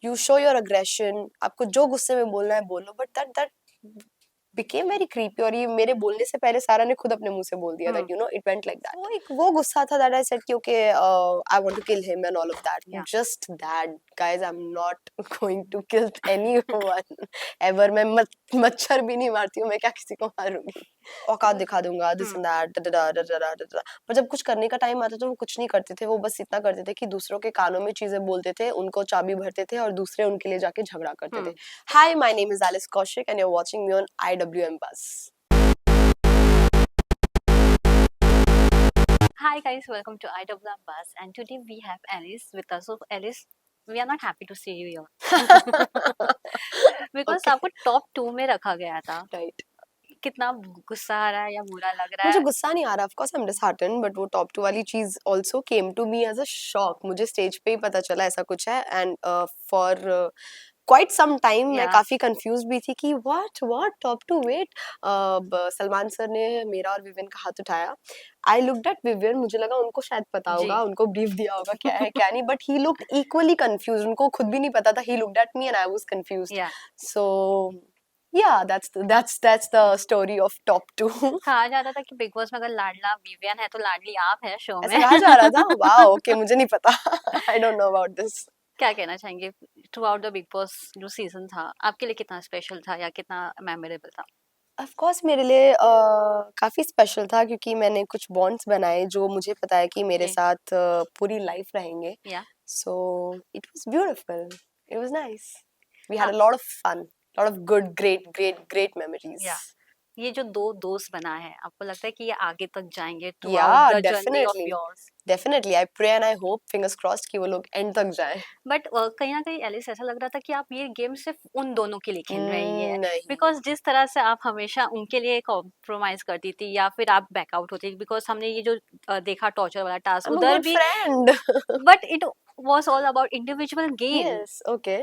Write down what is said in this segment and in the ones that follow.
you show your aggression, आपको जो गुस्से में बोलना है बोलो, but that became very creepy. और ये मेरे बोलने से पहले सारा ने खुद अपने मुंह से बोल दिया that you know it went like that. वो गुस्सा था that I said कि okay I want to kill him and all of that. Yeah. Just that, guys, I'm not going to kill anyone ever. मैं मच्छर भी नहीं मारती हूँ, मैं क्या किसी को मारूंगी, औकात दिखा दूंगा, this and that. पर जब कुछ करने का टाइम आता तो वो कुछ नहीं करते थे, वो बस इतना करते थे कि दूसरों के कानों में चीजें बोलते थे, उनको चाबी भरते थे और दूसरे उनके लिए जाके झगड़ा करते थे. Hi, my name is Alice Kaushik and you're watching me on IWM Buzz. Hi guys, welcome to IWM Buzz, and today we have Alice with us. So Alice, we are not happy to see you here because Okay. आपको top 2 में रखा गया था. Right. कितना गुस्सा आ रहा है या बुरा लग रहा मुझे है? गुस्सा नहीं आ रहा, of course I'm disheartened, but वो top 2 वाली चीज also came to me as a shock. मुझे स्टेज पे ही पता चला ऐसा कुछ है, and for quite some time मैं Yeah. काफी कंफ्यूज भी थी कि what top 2 wait. Salman sir ने मेरा और विवियन का हाथ उठाया. I looked at विवियन, मुझे लगा उनको शायद पता जी. होगा, उनको ब्रीफ दिया होगा क्या है क्या नहीं, but he looked equally confused. उनको खुद भी नहीं पता था. He looked at me and I was confused. Yeah. So yeah, that's the story of top 2. कहा जाता था कि बिग बॉस में अगर लाडला विवियन है तो लाडली आप है शो ऐसा में. कहा जा रहा था. वाओ, ओके, मुझे नहीं पता. I don't know about this. क्या कहना चाहेंगे through out the big boss जो सीजन था आपके लिए कितना स्पेशल था या कितना मेमोरेबल था? ऑफ कोर्स मेरे लिए काफी स्पेशल था क्योंकि मैंने कुछ बॉन्ड्स बनाए जो मुझे पता है कि मेरे जी. साथ पूरी लाइफ रहेंगे. Yeah. So it was beautiful, it was nice, we had हाँ. A lot of fun, lot of good great memories. Yeah. ये जो दो दोस्त बना है आपको लगता है कि ये आगे तक जाएंगे through Yeah, out the journey of definitely. Yours? Definitely, I pray and I hope, fingers crossed कि वो लोग एंड तक जाएं. बट कहीं ना कहीं एलिस ऐसा लग रहा था कि आप ये गेम सिर्फ उन दोनों के लिए खेल रही है नहीं. बिकॉज जिस तरह से आप हमेशा उनके लिए कॉम्प्रोमाइज करती थी या फिर आप बैकआउट होती थी बिकॉज हमने ये जो देखा टॉर्चर वाला टास्क I'm a उधर good भी friend. But it was all about individual game. Yes, okay.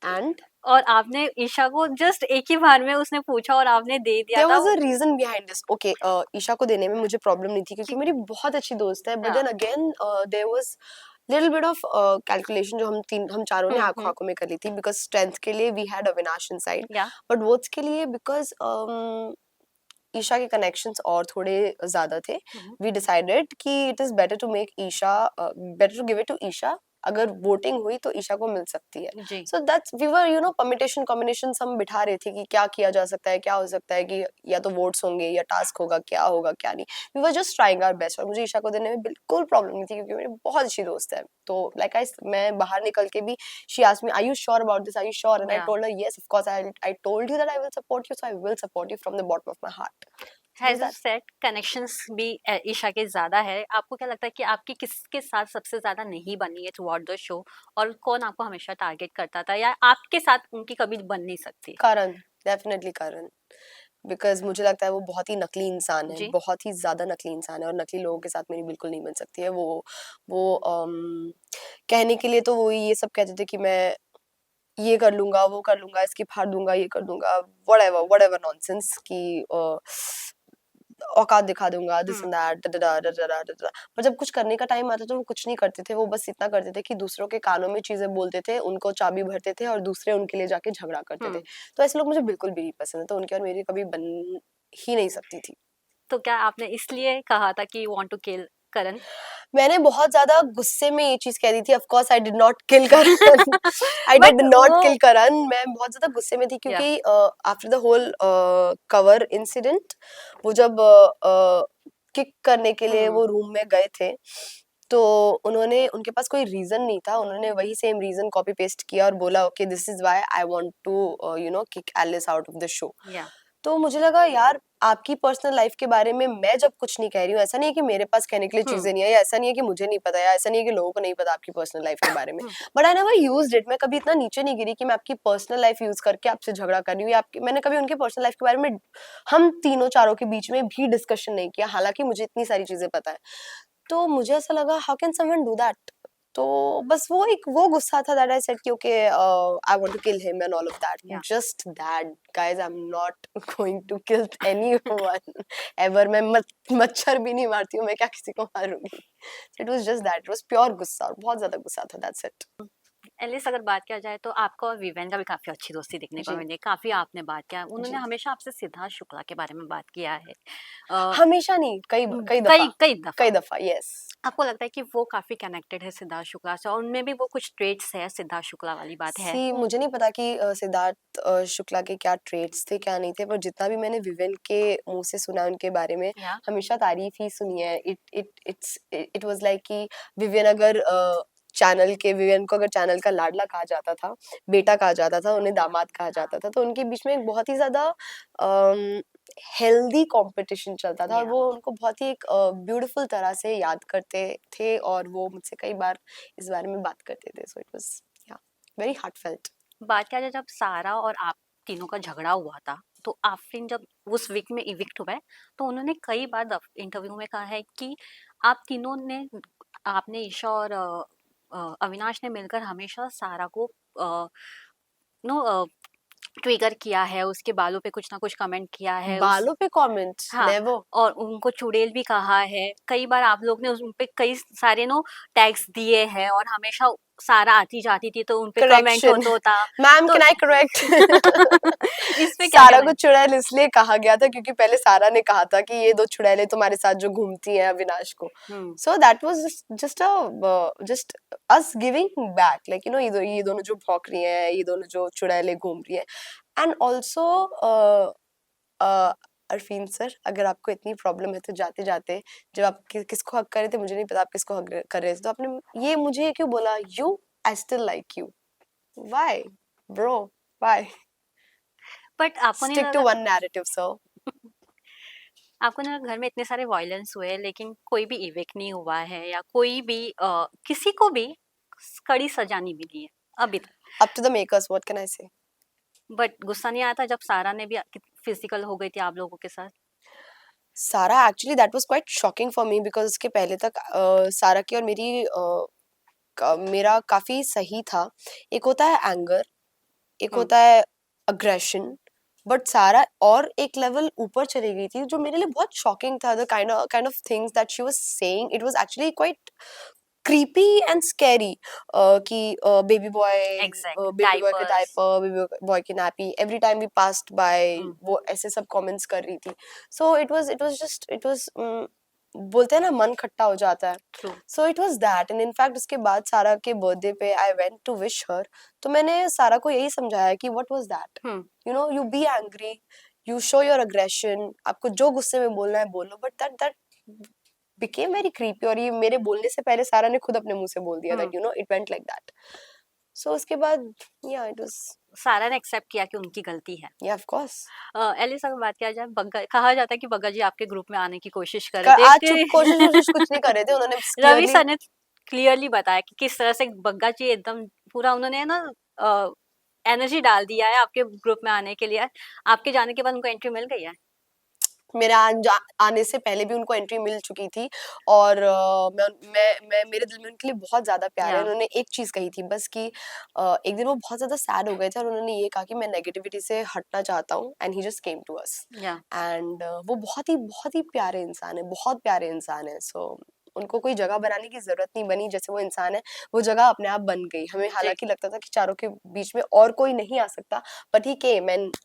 And और आपने ईशा को जस्ट एक ही बार में उसने पूछा और आपने दे दिया there था. was a reason behind this. Okay, Isha को देने में मुझे प्रॉब्लम नहीं थी क्योंकि मेरी बहुत अच्छी दोस्त है. But हाँ. then again, there was little bit of calculation जो हम चारों ने आंखों आंखों में कर ली थी because strength के लिए we had Avinash inside. Yeah. But votes के लिए because ईशा के connections और थोड़े ज्यादा थे. We decided कि it is better to make Isha better to give it to Isha. अगर वोटिंग हुई तो ईशा को मिल सकती है. जी. So that's we were permutation combinations हम बिठा रहे थे कि क्या किया जा सकता है, क्या हो सकता है कि या तो वोट्स होंगे या टास्क होगा क्या नहीं. We were just trying our best और मुझे ईशा को देने में बिल्कुल प्रॉब्लम नहीं थी क्योंकि मेरी बहुत अच्छी दोस्त है. तो like मैं बाहर निकल के भी she asked me, are you sure about this, are you sure? And I Yeah. told her yes, of course. I told you that I will support you, so I will support you from the bottom of my heart. Has set connections भी ईशा के ज्यादा है. आपको क्या लगता है कि आपकी किसके साथ सबसे ज्यादा नहीं बनी है थ्रू आउट द शो और कौन आपको हमेशा टारगेट करता था या आपके साथ उनकी कभी बन नहीं सकती? करण, डेफिनेटली करण, बिकॉज मुझे लगता है वो बहुत ही नकली इंसान है. जी. बहुत ही ज्यादा नकली इंसान है और नकली लोगों के साथ मेरी बिल्कुल नहीं बन सकती है. वो कहने के लिए तो वो ये सब कहते थे कि मैं ये कर लूंगा, वो कर लूंगा, इसकी फाड़ दूंगा, ये कर दूंगा, व्हाटएवर नॉनसेंस की औकात दिखा दूंगा, दिस एंड दैट. पर जब कुछ करने का टाइम आता तो वो कुछ नहीं करते थे. वो बस इतना करते थे कि दूसरों के कानों में चीजें बोलते थे, उनको चाबी भरते थे और दूसरे उनके लिए जाके झगड़ा करते थे. तो ऐसे लोग मुझे बिल्कुल भी नहीं पसंद है. तो उनकी और मेरी कभी बन ही नहीं सकती थी. तो क्या आपने इसलिए कहा था कि यू वांट टू किल करण? मैंने बहुत ज्यादा गुस्से में ये चीज कह दी थी. Of course I did not kill Karan. I did not kill Karan. मैं बहुत ज्यादा गुस्से में थी क्योंकि after the whole cover incident वो जब किक करने के लिए वो रूम में गए थे तो उनके पास कोई रीजन नहीं था. उन्होंने वही सेम रीजन कॉपी पेस्ट किया और बोला okay this is why I want to kick Alice out of the show. तो मुझे लगा यार आपकी पर्सनल लाइफ के बारे में मैं जब कुछ नहीं कह रही हूँ, ऐसा नहीं है कि मेरे पास कहने के लिए चीजें नहीं है, या ऐसा नहीं है कि मुझे नहीं पता, या ऐसा नहीं है कि लोगों को नहीं पता आपकी पर्सनल लाइफ के बारे में. But I never used it. मैं कभी इतना नीचे नहीं गिरी कि मैं आपकी पर्सनल लाइफ यूज करके आपसे झगड़ा कर रही हूँ. मैंने कभी उनकी पर्सनल लाइफ के बारे में हम तीनों चारों के बीच में भी डिस्कशन नहीं किया, हालांकि मुझे इतनी सारी चीजें पता है. तो मुझे ऐसा लगा how can someone do that. तो बस वो गुस्सा था that I said कि okay I want to kill him and all of that. Yeah. Just that, guys, I'm not going to kill anyone ever. मैं मच्छर भी नहीं मारती हूँ, मैं क्या किसी को मारूंगी. So it was just that. It was pure गुस्सा और बहुत ज्यादा गुस्सा था. That's it. एलिस अगर बात किया जाए तो आपको और विवेन का भी काफी अच्छी दोस्ती देखने को जी मिली, काफी आपने बात किया, उन्होंने जी। हमेशा आपसे सिद्धार्थ शुक्ला के बारे में बात किया है। अ, हमेशा नहीं, कई कई दफा, कई दफा। कई दफा, यस। आपको लगता है कि वो काफी कनेक्टेड है सिद्धार्थ शुक्ला से, और उनमें भी वो कुछ ट्रेट्स है सिद्धार्थ शुक्ला वाली बात है? सी मुझे नहीं पता कि सिद्धार्थ शुक्ला के क्या ट्रेड्स थे क्या नहीं थे, पर जितना भी मैंने विवेन के मुंह से सुना उनके बारे में, या हमेशा तारीफ ही सुनी है। इट वाज लाइक कि विवेन अगर विवेन को अगर चैनल का लाडला कहा जाता था, बेटा कहा जाता था, उन्हें दामाद कहा हाँ, जाता था, तो उनके बीच में एक बहुत ही ज्यादा हेल्दी कंपटीशन चलता था, और या वो उनको बहुत ही एक ब्यूटीफुल तरह से याद करते थे, और वो मुझसे कई बार इस बारे में बात करते थे। सो इट वाज वेरी हार्टफेल्ट। बात किया जाए जब सारा और आप तीनों का झगड़ा हुआ था, तो आफरीन जब उस वीक में इविक्ट हुआ है, तो उन्होंने कई बार इंटरव्यू में कहा है कि आप तीनों ने, आपने, ईशा और अविनाश ने मिलकर हमेशा सारा को नो ट्रिगर किया है, उसके बालों पे कुछ ना कुछ कमेंट किया है उस। बालों पे कमेंट हाँ, नेवर। और उनको चुड़ैल भी कहा है कई बार, आप लोग ने उन पे कई सारे नो टैग्स दिए हैं, और हमेशा सारा आती जाती थी तो उन पे कमेंट करेक्शन, होता था। मैम तो कैन आई करेक्ट? इस पे क्या सारा कहना को है? चुड़ैल इसलिए कहा गया था क्योंकि पहले सारा ने कहा था कि ये दो चुड़ैलें तुम्हारे साथ जो घूमती हैं अविनाश को। Hmm, so that was just us giving back, like ये दोनों जो भौंक रही हैं, ये दोनों जो चुड़ैलें घूम रही हैं। एंड ऑल्सो अरफीन सर, अगर आपको इतनी प्रॉब्लम है तो जाते जाते, जब आप किसको हक कर रहे थे, मुझे नहीं पता आप किसको हक कर रहे थे, तो आपने ये मुझे क्यों बोला, you I still like you, why bro, why? But आपको नहीं स्टिक टू लगा वन नैरेटिव सर। आपको नहीं लगा घर में इतने सारे वायलेंस हुए लेकिन कोई भी इविक्ट नहीं हुआ है, या कोई भी किसी को भी कड़ी सजा नहीं मिली है अभी तक? Up to the makers, what can I say? But गुस्सा नहीं आता जब सारा ने भी फिजिकल हो गई थी आप लोगों के साथ? सारा, actually that was quite shocking for me, because उसके पहले तक सारा की और मेरा काफी सही था। एक होता है एंगर, एक हम्म, होता है अग्रेशन, बट सारा और एक लेवल ऊपर चली गई थी, जो मेरे लिए बहुत शॉकिंग था। The kind of things that she was saying, it was actually quite creepy and scary, कि एग्जैक्ट बेबी बॉय के डाइपर्स। डायपर, बेबी बॉय की nappy, every time we passed by वो ऐसे सब कमेंट्स कर रही थी। So it was बोलते हैं ना, मन खट्टा हो जाता है। True. So it was that, and in fact उसके बाद सारा के बर्थडे पे I went to wish her, तो मैंने सारा को यही समझाया कि what was that, hmm, you be angry, you show your aggression, आपको जो गुस्से में बोलना है बोलो, but that became very creepy, और ये मेरे बोलने से पहले सारा ने खुद अपने मुंह से बोल दिया हम्म। that it went like that. So उसके बाद yeah, it was, सारा ने एक्सेप्ट किया कि उनकी गलती है। yeah, of course। एलिस अगर बात किया जाए, बग्गा कहा जाता है कि बग्गा जी आपके ग्रुप में आने की कोशिश कर रहे थे आज चुप, कोशिश कि वोशिश कुछ नहीं कर रहे थे, उन्होंने रवि क्लियरली। सर ने क्लियरली बताया कि किस तरह से बग्गा जी एकदम पूरा उन्होंने ना एनर्जी डाल दिया है आपके ग्रुप में आने के लिए। आपके जाने के बाद उनको एंट्री मिल गई है? मेरे आने से पहले भी उनको एंट्री मिल चुकी थी, और मैं मेरे दिल में उनके लिए बहुत ज्यादा प्यार है। या उन्होंने एक चीज कही थी बस कि एक दिन वो बहुत ज्यादा सैड हो गए थे, और उन्होंने ये कहा कि मैं नेगेटिविटी से हटना चाहता हूँ, and he just came to us. या एंड वो बहुत ही प्यारे इंसान है, बहुत प्यारे इंसान है। सो उनको कोई जगह बनाने की जरूरत नहीं बनी, जैसे वो इंसान है वो जगह अपने आप बन गई। हमें हालांकि लगता था कि चारों के बीच में और कोई नहीं आ सकता, but he came and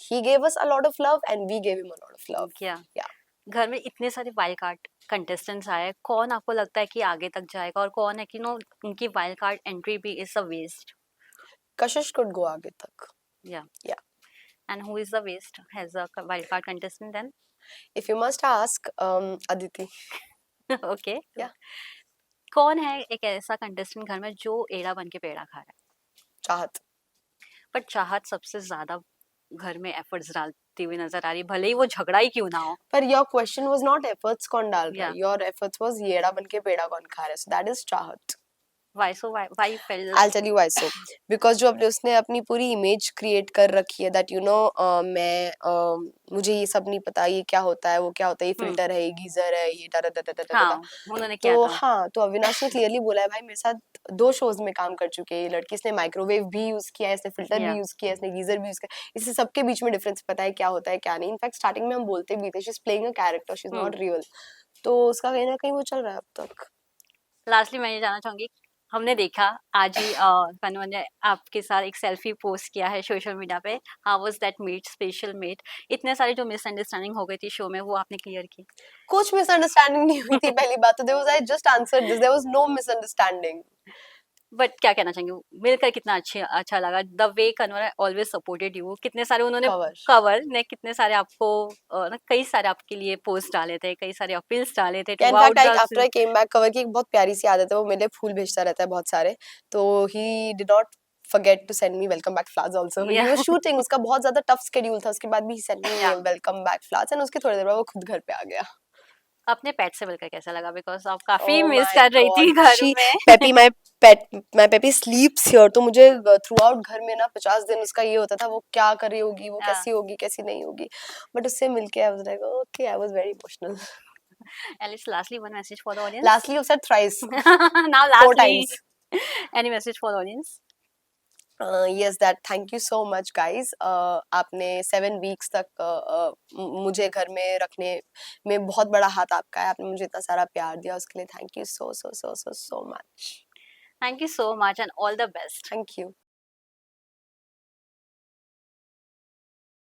he gave us a lot of love and we gave him a lot of love. क्या Yeah. घर में इतने सारे वाइल्ड कार्ड कंटेस्टेंट्स आए, कौन आपको लगता है कि आगे तक जाएगा, और कौन है कि नो उनकी वाइल्ड कार्ड एंट्री भी is a waste? Kashish could go आगे तक. या Yeah. And who is the waste has a wild card contestant then? If you must ask, Aditi. Okay. Yeah. कौन है एक ऐसा कंटेस्टेंट घर में जो एड़ा बन के पेड़ा खा रहा है? चाहत. बट चाहत सबसे ज्यादा घर में एफर्ट्स डालती हुई नजर आ रही है, भले ही वो झगड़ा ही क्यों ना हो। पर your question was not efforts कौन डाल रहा या है. Your efforts was येड़ा बन के पेड़ा कौन खा रहा है. So that is चाहत. Why you fail I'll like? tell you why so. Because जो अपने उसने अपनी पूरी इमेज क्रिएट कर रखी है that मुझे ये सब नहीं पता, ये क्या होता है, वो क्या होता है, ये फिल्टर है, ये गीजर है, ये हाँ, उन्होंने तो किया था। हाँ, तो अविनाश ने क्लियरली बोला है, भाई मेरे साथ 2 शोज में काम कर चुकी है ये लड़की, इसने माइक्रोवेव भी यूज किया है, इसने फिल्टर भी या यूज किया है, इसने गीजर भी यूज किया है, इसे सबके बीच में डिफरेंस पता है क्या होता है क्या नहीं। इनफैक्ट स्टार्टिंग में हम बोलते भी थे she is playing a character, she is not real. तो उसका कहीं ना कहीं वो चल रहा है अब तक। लास्टली मैं ये जानना चाहूंगी, हमने देखा आज ही कन्वर ने आपके साथ एक सेल्फी पोस्ट किया है सोशल मीडिया पे। How was that meet, special meet? इतने सारे जो मिसअंडरस्टैंडिंग हो गई थी शो में, वो आपने क्लियर की? कुछ मिसअंडरस्टैंडिंग नहीं हुई थी। पहली बात तो there was, I just answered this, there was no misunderstanding. But क्या कहना चाहेंगे, मिलकर कितना अच्छा लगा, the way Kanwar always supported you. कितने सारे उन्होंने कवर कवर ने कितने सारे आपको कई सारे आपके लिए पोस्ट डाले थे, कई सारे अपील्स डाले थे या through in fact out I the. After I came back, cover की एक बहुत प्यारी सी आदत है, वो मेरे लिए फूल भेजता रहता है बहुत सारे। तो he did not forget to send me welcome back flowers also. He या was shooting, उसका बहुत ज्यादा टफ स्केड्यूल था, उसके बाद भी he sent me या welcome back flowers, and उसके थोड़ी देर बाद वो खुद घर पे आ गया। अपने पेट से मिलकर कैसा लगा? बिकॉज आप काफी Oh मिस my कर रही God, थी घर she में। Peppy, my pet, my Peppy sleeps here. तो मुझे थ्रू आउट घर में ना 50 दिन उसका ये होता था, वो क्या कर रही होगी, वो हाँ, कैसी होगी, कैसी नहीं होगी। बट उससे मिलके I was like okay, I was very emotional. Alice, lastly one message for the audience. Lastly, you said thrice, नाउ 4 lastly, times. Any message for the audience? Yes, that thank you so much guys. आपने 7 weeks तक मुझे घर में रखने में बहुत बड़ा हाथ आपका है। आपने मुझे इतना सारा प्यार दिया, उसके लिए thank you so so so so so much. Thank you so much and all the best. Thank you.